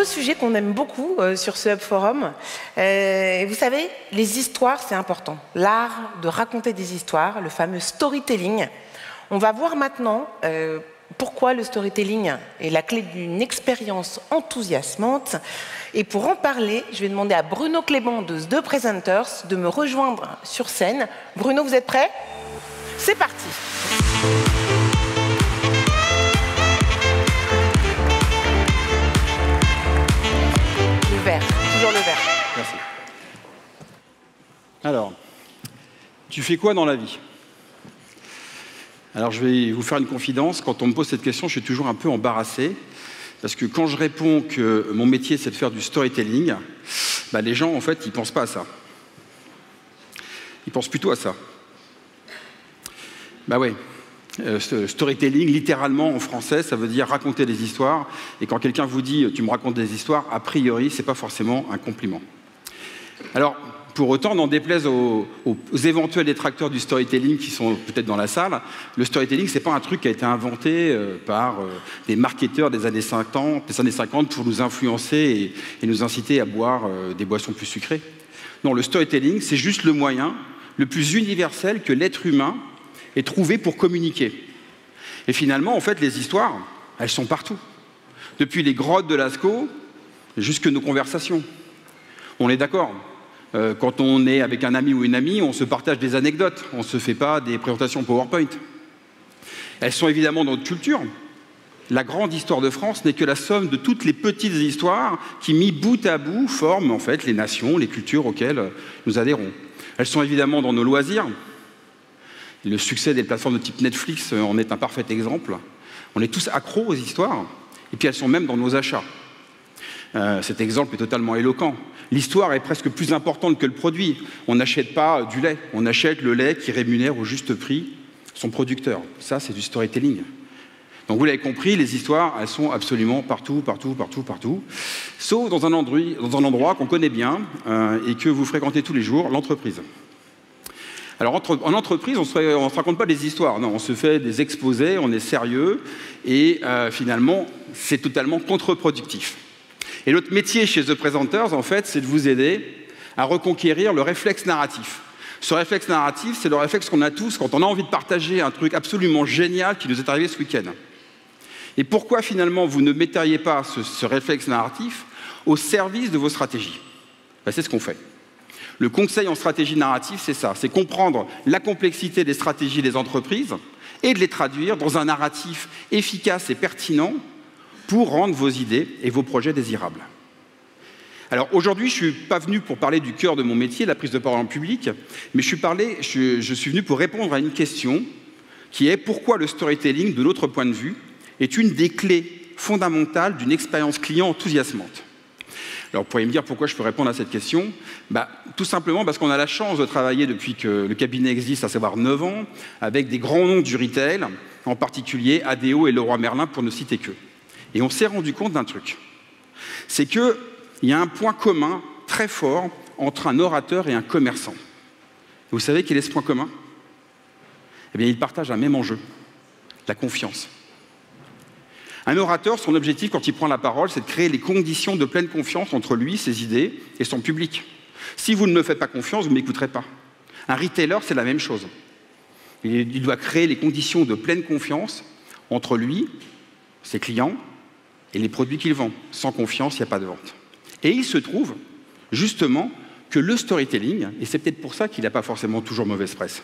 sujet qu'on aime beaucoup sur ce Hub Forum. Vous savez, les histoires, c'est important. L'art de raconter des histoires, le fameux storytelling. On va voir maintenant pourquoi le storytelling est la clé d'une expérience enthousiasmante. Et pour en parler, je vais demander à Bruno Clément de The Presenters de me rejoindre sur scène. Bruno, vous êtes prêt? C'est parti. Le vert, toujours le vert. Merci. Alors, tu fais quoi dans la vie? Alors, je vais vous faire une confidence. Quand on me pose cette question, je suis toujours un peu embarrassé. Parce que quand je réponds que mon métier, c'est de faire du storytelling, bah, les gens, en fait, ils ne pensent pas à ça. Ils pensent plutôt à ça. Bah ouais. Storytelling, littéralement, en français, ça veut dire raconter des histoires. Et quand quelqu'un vous dit « tu me racontes des histoires », a priori, ce n'est pas forcément un compliment. Alors, pour autant, n'en déplaise aux éventuels détracteurs du storytelling qui sont peut-être dans la salle, le storytelling, ce n'est pas un truc qui a été inventé par des marketeurs des années 50 pour nous influencer et nous inciter à boire des boissons plus sucrées. Non, le storytelling, c'est juste le moyen le plus universel que l'être humain ait trouvé pour communiquer. Et finalement, en fait, les histoires, elles sont partout. Depuis les grottes de Lascaux jusque nos conversations. On est d'accord. Quand on est avec un ami ou une amie, on se partage des anecdotes, on ne se fait pas des présentations PowerPoint. Elles sont évidemment dans notre culture. La grande histoire de France n'est que la somme de toutes les petites histoires qui, mis bout à bout, forment en fait les nations, les cultures auxquelles nous adhérons. Elles sont évidemment dans nos loisirs. Le succès des plateformes de type Netflix en est un parfait exemple. On est tous accros aux histoires, et puis elles sont même dans nos achats. Cet exemple est totalement éloquent. L'histoire est presque plus importante que le produit. On n'achète pas du lait, on achète le lait qui rémunère au juste prix son producteur. Ça, c'est du storytelling. Donc vous l'avez compris, les histoires, elles sont absolument partout, partout, partout, partout. Sauf dans un endroit qu'on connaît bien et que vous fréquentez tous les jours, l'entreprise. Alors en entreprise, on ne se raconte pas des histoires, non, on se fait des exposés, on est sérieux et finalement, c'est totalement contre-productif. Et notre métier chez The Presenters, en fait, c'est de vous aider à reconquérir le réflexe narratif. Ce réflexe narratif, c'est le réflexe qu'on a tous quand on a envie de partager un truc absolument génial qui nous est arrivé ce week-end. Et pourquoi, finalement, vous ne metteriez pas ce réflexe narratif au service de vos stratégies? Ben, c'est ce qu'on fait. Le conseil en stratégie narrative, c'est ça. C'est comprendre la complexité des stratégies des entreprises et de les traduire dans un narratif efficace et pertinent pour rendre vos idées et vos projets désirables. Alors aujourd'hui, je ne suis pas venu pour parler du cœur de mon métier, la prise de parole en public, mais je suis venu pour répondre à une question qui est pourquoi le storytelling, de notre point de vue, est une des clés fondamentales d'une expérience client enthousiasmante. Alors vous pourriez me dire pourquoi je peux répondre à cette question? Tout simplement parce qu'on a la chance de travailler depuis que le cabinet existe, à savoir 9 ans, avec des grands noms du retail, en particulier ADO et Leroy Merlin, pour ne citer qu'eux. Et on s'est rendu compte d'un truc, c'est qu'il y a un point commun très fort entre un orateur et un commerçant. Vous savez quel est ce point commun? Eh bien, ils partagent un même enjeu, la confiance. Un orateur, son objectif quand il prend la parole, c'est de créer les conditions de pleine confiance entre lui, ses idées et son public. Si vous ne me faites pas confiance, vous ne m'écouterez pas. Un retailer, c'est la même chose. Il doit créer les conditions de pleine confiance entre lui, ses clients, et les produits qu'il vend. Sans confiance, il n'y a pas de vente. Et il se trouve, justement, que le storytelling, et c'est peut-être pour ça qu'il n'a pas forcément toujours mauvaise presse,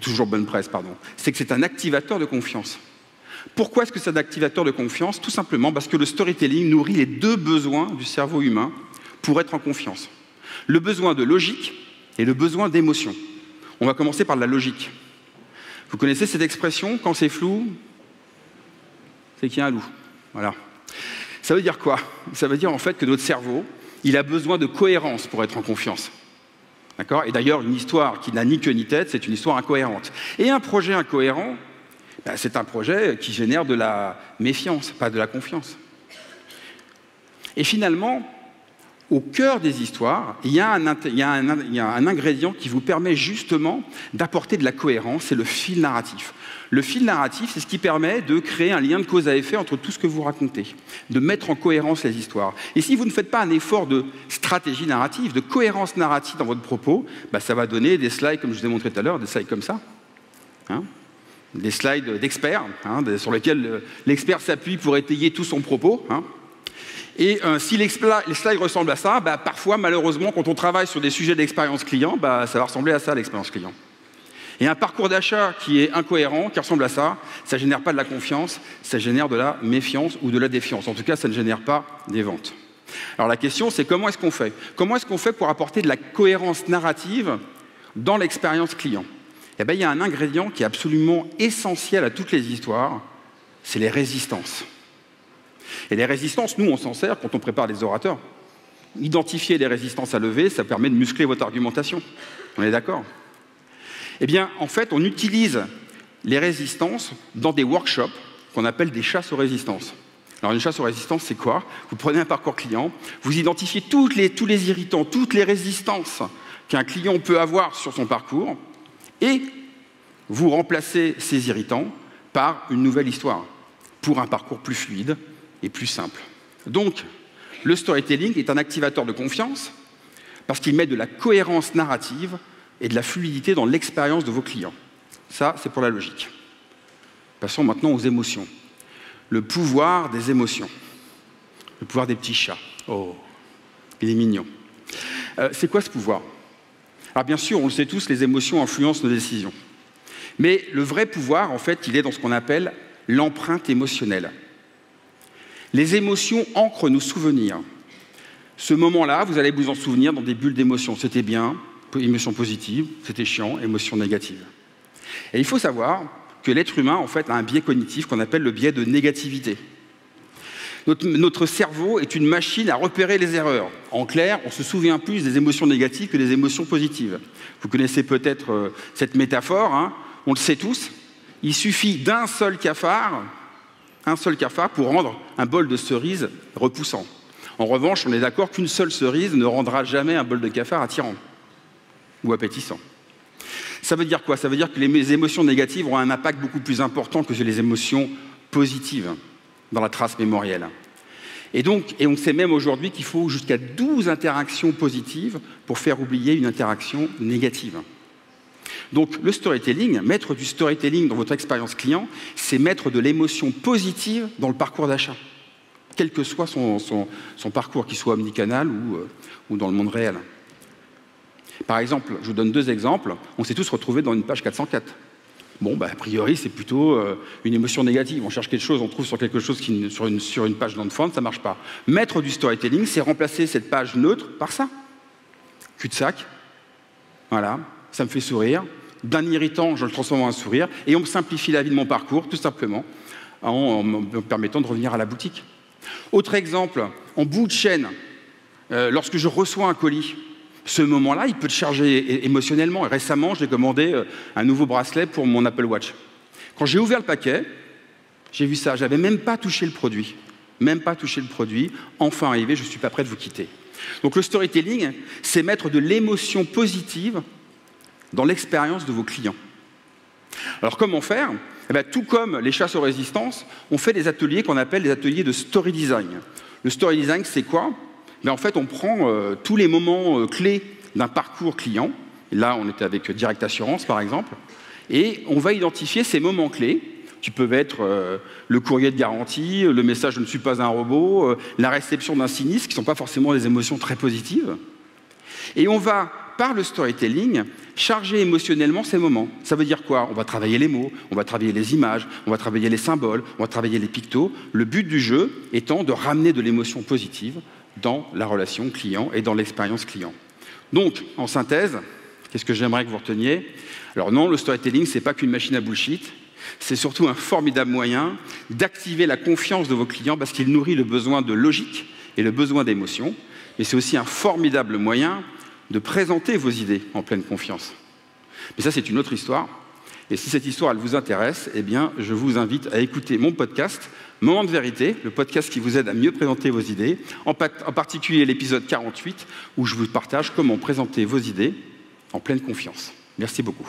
toujours bonne presse, pardon, c'est que c'est un activateur de confiance. Pourquoi est-ce que c'est un activateur de confiance? Tout simplement parce que le storytelling nourrit les deux besoins du cerveau humain pour être en confiance. Le besoin de logique et le besoin d'émotion. On va commencer par la logique. Vous connaissez cette expression, quand c'est flou, c'est qu'il y a un loup. Voilà. Ça veut dire quoi? Ça veut dire en fait que notre cerveau, il a besoin de cohérence pour être en confiance. D'accord? Et d'ailleurs, une histoire qui n'a ni queue ni tête, c'est une histoire incohérente. Et un projet incohérent, c'est un projet qui génère de la méfiance, pas de la confiance. Et finalement, au cœur des histoires, il y a un ingrédient qui vous permet justement d'apporter de la cohérence, c'est le fil narratif. Le fil narratif, c'est ce qui permet de créer un lien de cause à effet entre tout ce que vous racontez, de mettre en cohérence les histoires. Et si vous ne faites pas un effort de stratégie narrative, de cohérence narrative dans votre propos, ça va donner des slides, comme je vous ai montré tout à l'heure, des slides comme ça, hein, des slides d'experts, hein, sur lesquels l'expert s'appuie pour étayer tout son propos. Hein. Et si les slides ressemblent à ça, parfois, malheureusement, quand on travaille sur des sujets d'expérience client, ça va ressembler à ça, l'expérience client. Et un parcours d'achat qui est incohérent, qui ressemble à ça ne génère pas de la confiance, ça génère de la méfiance ou de la défiance. En tout cas, ça ne génère pas des ventes. Alors la question, c'est comment est-ce qu'on fait? Comment est-ce qu'on fait pour apporter de la cohérence narrative dans l'expérience client? Eh bien, il y a un ingrédient qui est absolument essentiel à toutes les histoires, c'est les résistances. Et les résistances, nous, on s'en sert quand on prépare des orateurs. Identifier les résistances à lever, ça permet de muscler votre argumentation. On est d'accord? Eh bien, en fait, on utilise les résistances dans des workshops qu'on appelle des chasses aux résistances. Alors, une chasse aux résistances, c'est quoi? Vous prenez un parcours client, vous identifiez tous les irritants, toutes les résistances qu'un client peut avoir sur son parcours, et vous remplacez ces irritants par une nouvelle histoire, pour un parcours plus fluide et plus simple. Donc, le storytelling est un activateur de confiance parce qu'il met de la cohérence narrative et de la fluidité dans l'expérience de vos clients. Ça, c'est pour la logique. Passons maintenant aux émotions. Le pouvoir des émotions. Le pouvoir des petits chats. Oh, il est mignon. C'est quoi ce pouvoir? Alors bien sûr, on le sait tous, les émotions influencent nos décisions. Mais le vrai pouvoir, en fait, il est dans ce qu'on appelle l'empreinte émotionnelle. Les émotions ancrent nos souvenirs. Ce moment-là, vous allez vous en souvenir dans des bulles d'émotions. C'était bien, émotion positive, c'était chiant, émotion négative. Et il faut savoir que l'être humain, en fait, a un biais cognitif qu'on appelle le biais de négativité. Notre cerveau est une machine à repérer les erreurs. En clair, on se souvient plus des émotions négatives que des émotions positives. Vous connaissez peut-être cette métaphore, hein, on le sait tous. Il suffit d'un seul cafard pour rendre un bol de cerises repoussant. En revanche, on est d'accord qu'une seule cerise ne rendra jamais un bol de cafard attirant ou appétissant. Ça veut dire quoi? Ça veut dire que les émotions négatives ont un impact beaucoup plus important que les émotions positives dans la trace mémorielle. Et on sait même aujourd'hui qu'il faut jusqu'à 12 interactions positives pour faire oublier une interaction négative. Donc le storytelling, mettre du storytelling dans votre expérience client, c'est mettre de l'émotion positive dans le parcours d'achat, quel que soit son parcours, qu'il soit omnicanal ou dans le monde réel. Par exemple, je vous donne 2 exemples. On s'est tous retrouvés dans une page 404. Bon, a priori, c'est plutôt une émotion négative. On cherche quelque chose, on trouve sur quelque chose sur une page d'enfant, ça ne marche pas. Mettre du storytelling, c'est remplacer cette page neutre par ça. Cul-de-sac. Voilà, ça me fait sourire. D'un irritant, je le transforme en un sourire. Et on me simplifie la vie de mon parcours, tout simplement, en me permettant de revenir à la boutique. Autre exemple, en bout de chaîne, lorsque je reçois un colis, ce moment-là, il peut te charger émotionnellement. Récemment, j'ai commandé un nouveau bracelet pour mon Apple Watch. Quand j'ai ouvert le paquet, j'ai vu ça. J'avais même pas touché le produit. Même pas touché le produit. Enfin arrivé, je ne suis pas prêt de vous quitter. Donc le storytelling, c'est mettre de l'émotion positive dans l'expérience de vos clients. Alors comment faire? Tout comme les chasses aux résistances, on fait des ateliers qu'on appelle des ateliers de story design. Le story design, c'est quoi? En fait, on prend tous les moments clés d'un parcours client. Et là, on était avec Direct Assurance, par exemple. Et on va identifier ces moments clés, qui peuvent être le courrier de garantie, le message « je ne suis pas un robot », la réception d'un sinistre, qui ne sont pas forcément des émotions très positives. Et on va, par le storytelling, charger émotionnellement ces moments. Ça veut dire quoi? On va travailler les mots, on va travailler les images, on va travailler les symboles, on va travailler les pictos. Le but du jeu étant de ramener de l'émotion positive dans la relation client et dans l'expérience client. Donc, en synthèse, qu'est-ce que j'aimerais que vous reteniez? Alors non, le storytelling, ce n'est pas qu'une machine à bullshit, c'est surtout un formidable moyen d'activer la confiance de vos clients parce qu'il nourrit le besoin de logique et le besoin d'émotion. Et c'est aussi un formidable moyen de présenter vos idées en pleine confiance. Mais ça, c'est une autre histoire. Et si cette histoire elle vous intéresse, eh bien, je vous invite à écouter mon podcast Moment de vérité, le podcast qui vous aide à mieux présenter vos idées, en particulier l'épisode 48, où je vous partage comment présenter vos idées en pleine confiance. Merci beaucoup.